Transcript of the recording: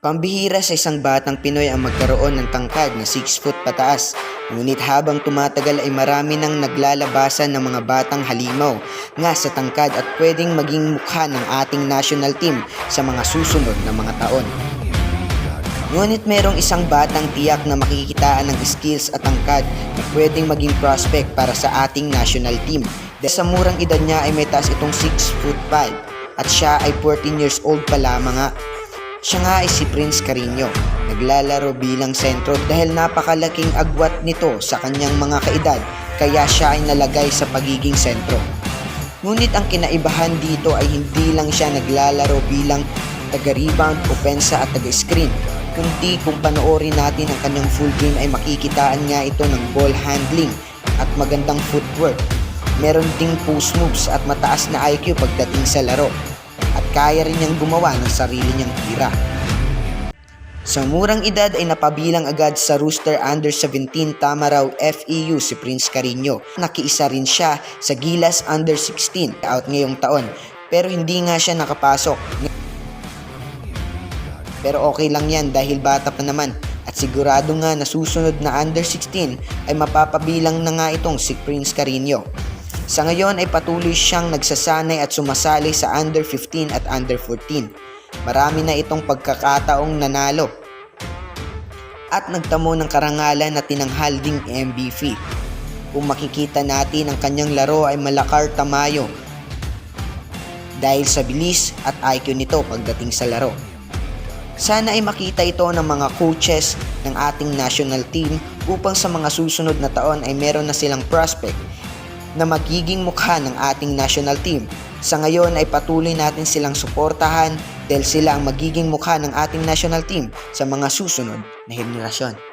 Pambihira sa isang batang Pinoy ang magkaroon ng tangkad na 6 foot pataas. Ngunit habang tumatagal ay marami nang naglalabasan ng mga batang halimaw nga sa tangkad at pwedeng maging mukha ng ating national team sa mga susunod na mga taon. Ngunit merong isang batang tiyak na makikitaan ng skills at tangkad na pwedeng maging prospect para sa ating national team. Dahil sa murang edad niya ay may taas itong 6 foot 5 at siya ay 14 years old pa lamang nga. Siya nga ay si Prince Carreño, naglalaro bilang sentro dahil napakalaking agwat nito sa kanyang mga kaedad kaya siya ay nalagay sa pagiging sentro. Ngunit ang kinaibahan dito ay hindi lang siya naglalaro bilang taga-rebound, opensa at taga-screen, kundi kung panoorin natin ang kanyang full game ay makikitaan nga ito ng ball handling at magandang footwork. Meron ding post moves at mataas na IQ pagdating sa laro. At kaya rin niyang gumawa ng sarili niyang tira. Sa murang edad ay napabilang agad sa Rooster Under-17 Tamaraw FEU si Prince Carreño. Nakiisa rin siya sa Gilas Under-16 out ngayong taon pero hindi nga siya nakapasok. Pero okay lang yan dahil bata pa naman at sigurado nga na susunod na Under-16 ay mapapabilang na nga itong si Prince Carreño. Sa ngayon ay patuloy siyang nagsasanay at sumasali sa Under-15 at Under-14. Marami na itong pagkakataong nanalo at nagtamo ng karangalan na tinanghal ding MVP. Kung makikita natin ang kanyang laro ay malakar tamayo dahil sa bilis at IQ nito pagdating sa laro. Sana ay makita ito ng mga coaches ng ating national team upang sa mga susunod na taon ay meron na silang prospect na magiging mukha ng ating national team. Sa ngayon ay patuloy natin silang suportahan dahil sila ang magiging mukha ng ating national team sa mga susunod na henerasyon.